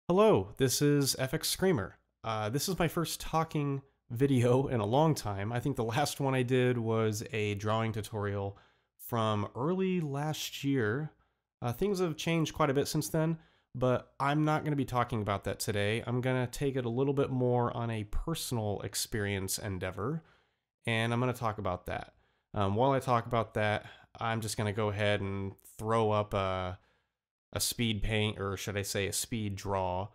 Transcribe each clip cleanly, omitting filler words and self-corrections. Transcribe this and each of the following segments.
Hello, this is FX Screamer. This is my first talking video in a long time. I think the last one I did was a drawing tutorial from early last year. Things have changed quite a bit since then, but I'm not going to be talking about that today. I'm going to take it a little bit more on a personal experience endeavor, and I'm going to talk about that. While I talk about that, I'm just going to go ahead and throw up a speed paint, or should I say a speed draw.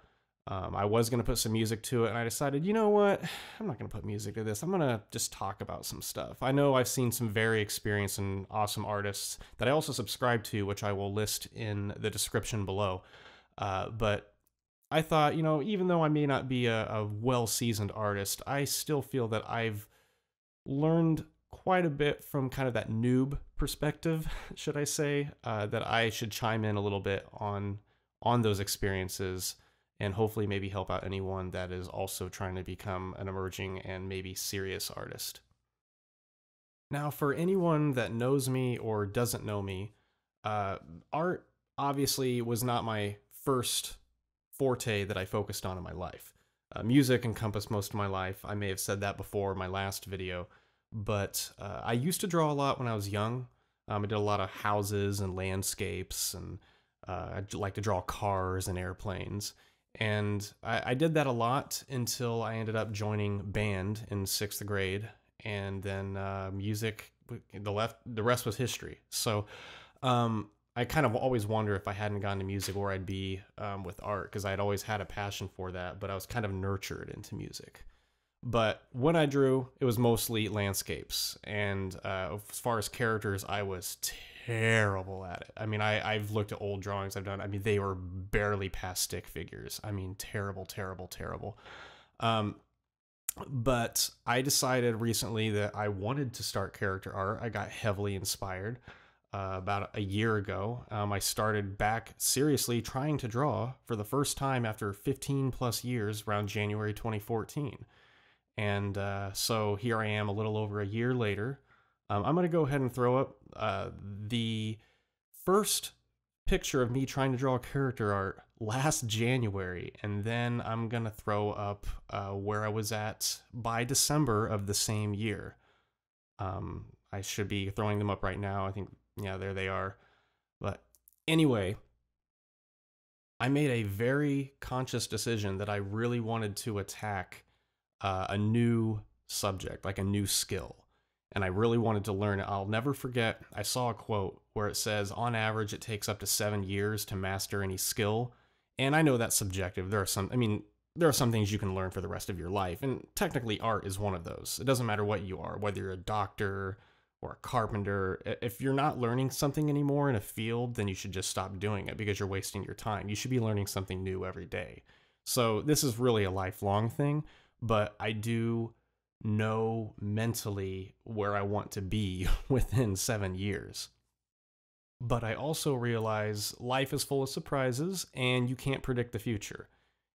I was going to put some music to it, and I decided, you know what? I'm not going to put music to this. I'm going to just talk about some stuff. I know I've seen some very experienced and awesome artists that I also subscribe to, which I will list in the description below. But I thought, even though I may not be a well-seasoned artist, I still feel that I've learned quite a bit from kind of that noob perspective, should I say, that I should chime in a little bit on those experiences and hopefully maybe help out anyone that is also trying to become an emerging and maybe serious artist. Now, for anyone that knows me or doesn't know me, art obviously was not my first forte that I focused on in my life. Music encompassed most of my life. I may have said that before in my last video, but I used to draw a lot when I was young. I did a lot of houses and landscapes, and I'd like to draw cars and airplanes. And I did that a lot until I ended up joining band in 6th grade, and then music, the rest was history. So I kind of always wonder if I hadn't gone to music where I'd be with art, because I'd always had a passion for that, but I was kind of nurtured into music. But when I drew, it was mostly landscapes, and as far as characters, I was terrible at it. I mean, I've looked at old drawings I've done. I mean, they were barely past stick figures. I mean, terrible, terrible, terrible. But I decided recently that I wanted to start character art. I got heavily inspired about a year ago. I started back seriously trying to draw for the first time after 15 plus years around January 2014. And so here I am a little over a year later. I'm going to go ahead and throw up the first picture of me trying to draw character art last January, and then I'm going to throw up where I was at by December of the same year. I should be throwing them up right now. I think, yeah, there they are. But anyway, I made a very conscious decision that I really wanted to attack a new subject, like a new skill. And I really wanted to learn it. I'll never forget, I saw a quote where it says, on average, it takes up to 7 years to master any skill. And I know that's subjective. There are some things you can learn for the rest of your life. And technically, art is one of those. It doesn't matter what you are, whether you're a doctor or a carpenter. If you're not learning something anymore in a field, then you should just stop doing it because you're wasting your time. You should be learning something new every day. So this is really a lifelong thing. But I do know mentally where I want to be within 7 years. But I also realize life is full of surprises and you can't predict the future.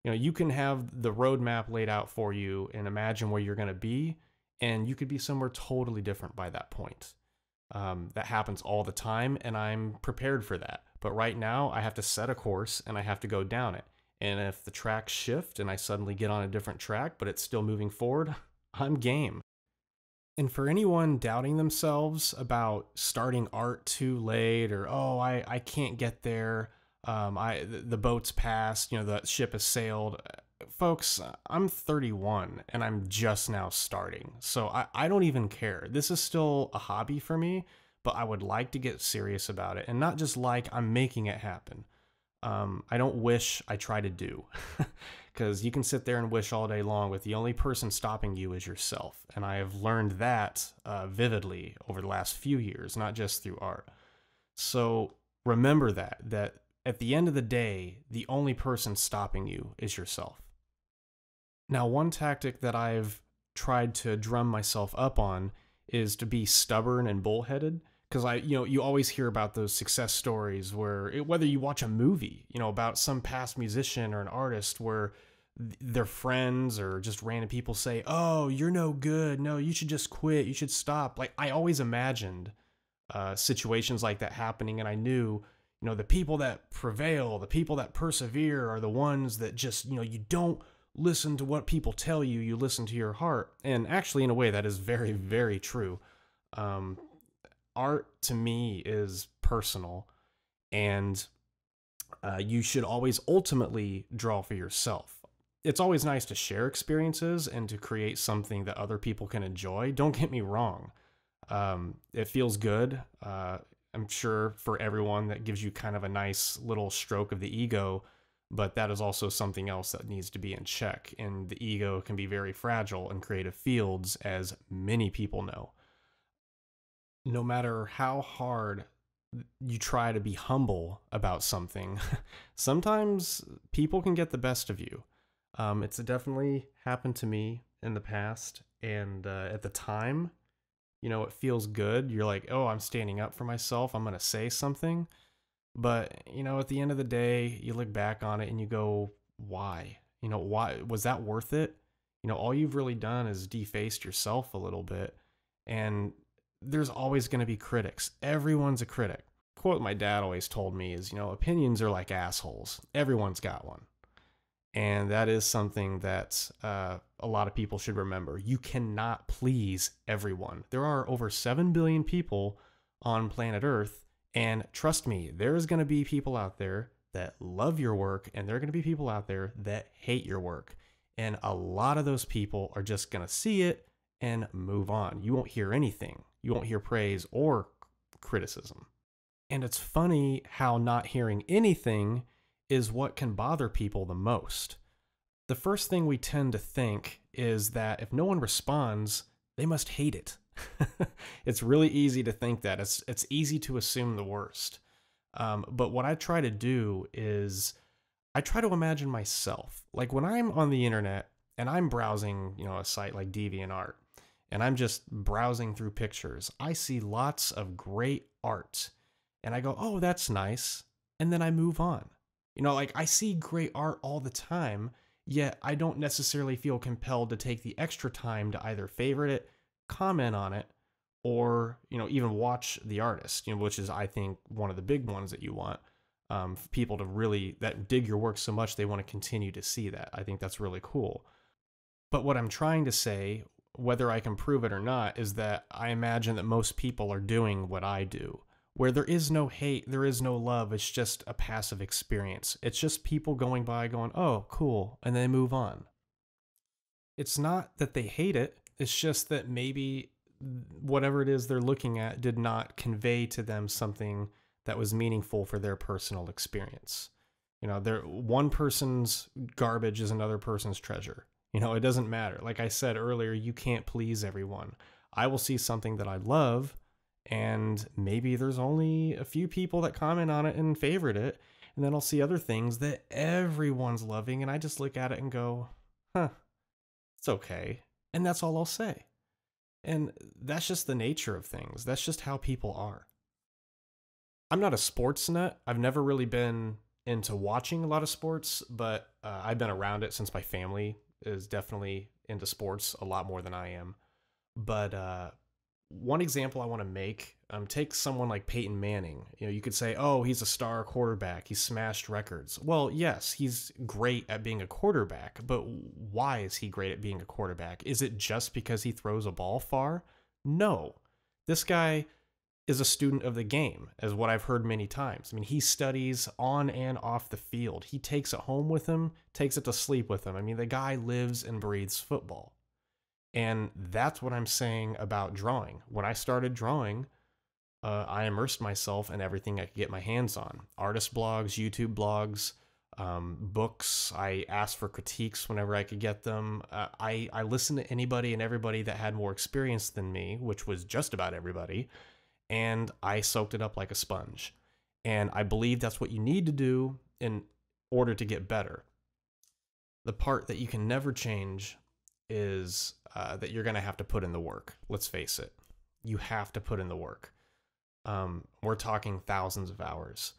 You can have the roadmap laid out for you and imagine where you're going to be, and you could be somewhere totally different by that point. That happens all the time, and I'm prepared for that. But right now, I have to set a course and I have to go down it. And if the tracks shift and I suddenly get on a different track, but it's still moving forward, I'm game. And for anyone doubting themselves about starting art too late, or, oh, I can't get there, the boat's passed, the ship has sailed. Folks, I'm 31 and I'm just now starting. So I don't even care. This is still a hobby for me, but I would like to get serious about it. And not just like, I'm making it happen. I don't wish, I try to do, because you can sit there and wish all day long, but the only person stopping you is yourself. And I have learned that vividly over the last few years, not just through art. So remember that at the end of the day, the only person stopping you is yourself. Now, one tactic that I've tried to drum myself up on is to be stubborn and bullheaded. Because you always hear about those success stories where, whether you watch a movie, about some past musician or an artist where their friends or just random people say, oh, you're no good. No, you should just quit. You should stop. Like, I always imagined situations like that happening. And I knew, The people that prevail, the people that persevere are the ones that just, you don't listen to what people tell you, you listen to your heart. And actually, in a way, that is very, very true. Um, Art to me is personal, and you should always ultimately draw for yourself. It's always nice to share experiences and to create something that other people can enjoy. Don't get me wrong. It feels good. I'm sure for everyone that gives you kind of a nice little stroke of the ego, but that is also something else that needs to be in check. And the ego can be very fragile in creative fields, as many people know. No matter how hard you try to be humble about something, sometimes people can get the best of you. It's definitely happened to me in the past, and at the time, it feels good. You're like, oh, I'm standing up for myself. I'm going to say something. But, at the end of the day, you look back on it and you go, why? Why was that worth it? All you've really done is defaced yourself a little bit. And there's always going to be critics. Everyone's a critic. Quote my dad always told me is, opinions are like assholes. Everyone's got one. And that is something that a lot of people should remember. You cannot please everyone. There are over 7 billion people on planet Earth. And trust me, there's going to be people out there that love your work, and there are going to be people out there that hate your work. And a lot of those people are just going to see it and move on. You won't hear anything. You won't hear praise or criticism. And it's funny how not hearing anything is what can bother people the most. The first thing we tend to think is that if no one responds, they must hate it. It's really easy to think that. It's easy to assume the worst. But what I try to do is I try to imagine myself. Like when I'm on the internet and I'm browsing, a site like DeviantArt, and I'm just browsing through pictures, I see lots of great art. And I go, oh, that's nice. And then I move on. Like I see great art all the time, yet I don't necessarily feel compelled to take the extra time to either favorite it, comment on it, or, even watch the artist, which is, I think, one of the big ones that you want. For people to really, that dig your work so much, they want to continue to see that. I think that's really cool. But what I'm trying to say, whether I can prove it or not, is that I imagine that most people are doing what I do, where there is no hate, there is no love. It's just a passive experience. It's just people going by going, oh, cool, and they move on. It's not that they hate it. It's just that maybe whatever it is they're looking at did not convey to them something that was meaningful for their personal experience. One person's garbage is another person's treasure. It doesn't matter. Like I said earlier, you can't please everyone. I will see something that I love, and maybe there's only a few people that comment on it and favorite it, and then I'll see other things that everyone's loving, and I just look at it and go, huh, it's okay. And that's all I'll say. And that's just the nature of things. That's just how people are. I'm not a sports nut. I've never really been into watching a lot of sports, but I've been around it since my family is definitely into sports a lot more than I am. But one example I want to make, take someone like Peyton Manning. You could say, oh, he's a star quarterback. He smashed records. Well, yes, he's great at being a quarterback, but why is he great at being a quarterback? Is it just because he throws a ball far? No. This guy is a student of the game, as what I've heard many times. I mean, he studies on and off the field. He takes it home with him, takes it to sleep with him. I mean, the guy lives and breathes football. And that's what I'm saying about drawing. When I started drawing, I immersed myself in everything I could get my hands on. Artist blogs, YouTube blogs, books. I asked for critiques whenever I could get them. I listened to anybody and everybody that had more experience than me, which was just about everybody, and I soaked it up like a sponge. And I believe that's what you need to do in order to get better. The part that you can never change is that you're going to have to put in the work. Let's face it. You have to put in the work. We're talking thousands of hours,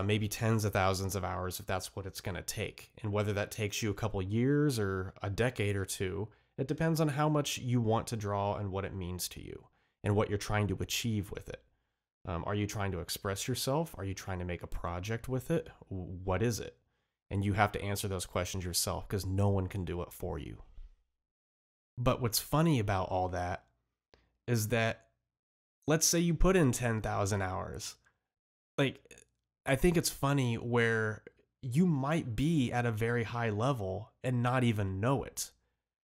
maybe tens of thousands of hours if that's what it's going to take. And whether that takes you a couple years or a decade or two, it depends on how much you want to draw and what it means to you and what you're trying to achieve with it. Are you trying to express yourself? Are you trying to make a project with it? What is it? And you have to answer those questions yourself because no one can do it for you. But what's funny about all that is that, let's say you put in 10,000 hours. Like, I think it's funny where you might be at a very high level and not even know it.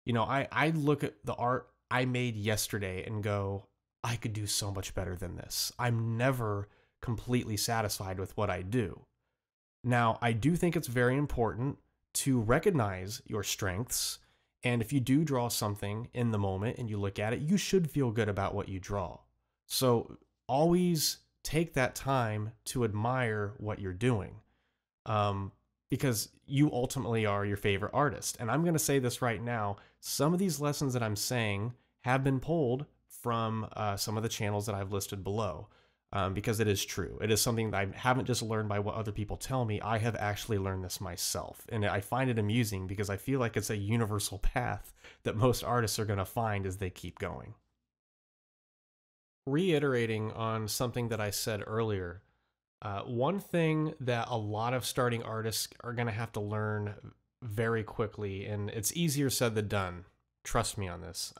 You know, I look at the art I made yesterday and go, I could do so much better than this. I'm never completely satisfied with what I do. Now, I do think it's very important to recognize your strengths. And if you do draw something in the moment and you look at it, you should feel good about what you draw. So always take that time to admire what you're doing, because you ultimately are your favorite artist. And I'm going to say this right now. Some of these lessons that I'm saying have been pulled from some of the channels that I've listed below. Because it is true. It is something that I haven't just learned by what other people tell me. I have actually learned this myself. And I find it amusing because I feel like it's a universal path that most artists are going to find as they keep going. Reiterating on something that I said earlier, one thing that a lot of starting artists are going to have to learn very quickly, and it's easier said than done, trust me on this,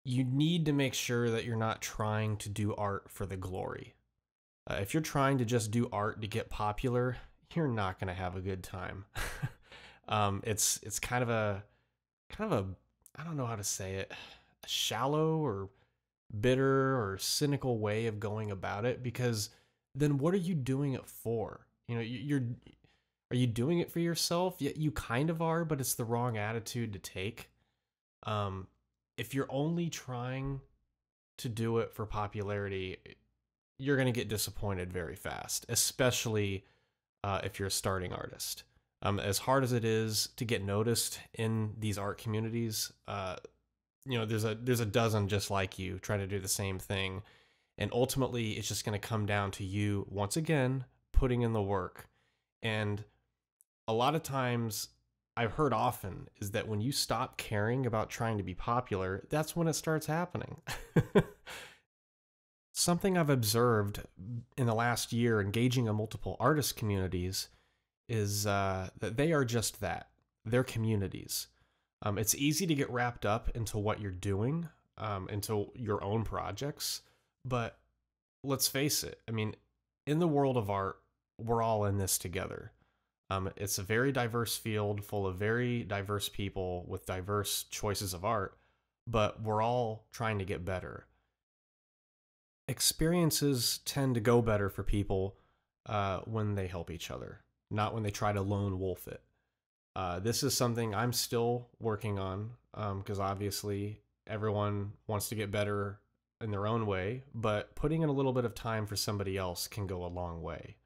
you need to make sure that you're not trying to do art for the glory. If you're trying to just do art to get popular, you're not going to have a good time. It's kind of a I don't know how to say it, a shallow or bitter or cynical way of going about it, because then what are you doing it for? You know, are you doing it for yourself? Yeah, you kind of are, but it's the wrong attitude to take. If you're only trying to do it for popularity, you're going to get disappointed very fast, especially if you're a starting artist. As hard as it is to get noticed in these art communities, you know, there's a dozen just like you trying to do the same thing. And ultimately, it's just going to come down to you, once again, putting in the work. And a lot of times, I've heard often, is that when you stop caring about trying to be popular, that's when it starts happening. Something I've observed in the last year engaging in multiple artist communities is that they are just that. They're communities. It's easy to get wrapped up into what you're doing, into your own projects, but let's face it. I mean, in the world of art, we're all in this together. It's a very diverse field full of very diverse people with diverse choices of art, but we're all trying to get better. Experiences tend to go better for people when they help each other, not when they try to lone wolf it. This is something I'm still working on, because obviously everyone wants to get better in their own way, but putting in a little bit of time for somebody else can go a long way.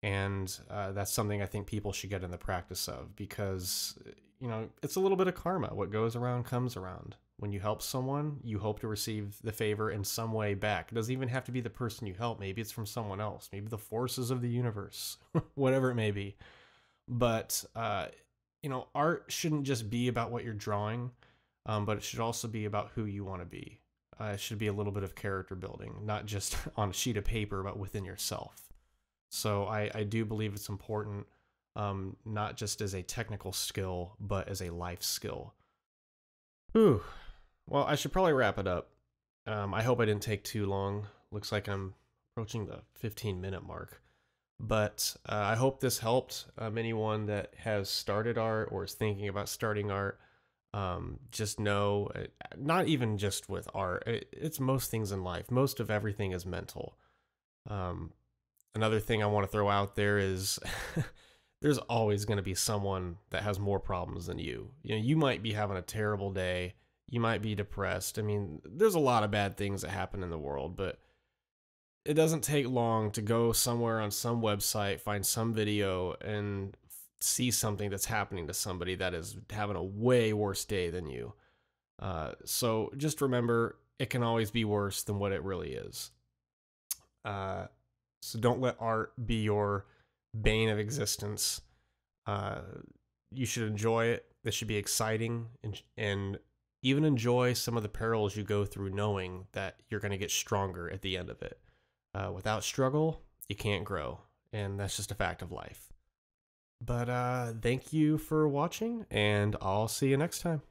And that's something I think people should get in the practice of, because, you know, it's a little bit of karma. What goes around comes around. When you help someone, you hope to receive the favor in some way back. It doesn't even have to be the person you help. Maybe it's from someone else, maybe the forces of the universe, whatever it may be. But, you know, art shouldn't just be about what you're drawing, but it should also be about who you want to be. It should be a little bit of character building, not just on a sheet of paper, but within yourself. So I do believe it's important, not just as a technical skill, but as a life skill. Whew. Well, I should probably wrap it up. I hope I didn't take too long. Looks like I'm approaching the 15-minute mark. But I hope this helped anyone that has started art or is thinking about starting art. Just know, not even just with art, it's most things in life. Most of everything is mental. Another thing I want to throw out there is there's always going to be someone that has more problems than you. You know, you might be having a terrible day. You might be depressed. I mean, there's a lot of bad things that happen in the world, but it doesn't take long to go somewhere on some website, find some video, and see something that's happening to somebody that is having a way worse day than you. So just remember, it can always be worse than what it really is. So don't let art be your bane of existence. You should enjoy it. This should be exciting and even enjoy some of the perils you go through knowing that you're going to get stronger at the end of it. Without struggle, you can't grow, and that's just a fact of life. But thank you for watching, and I'll see you next time.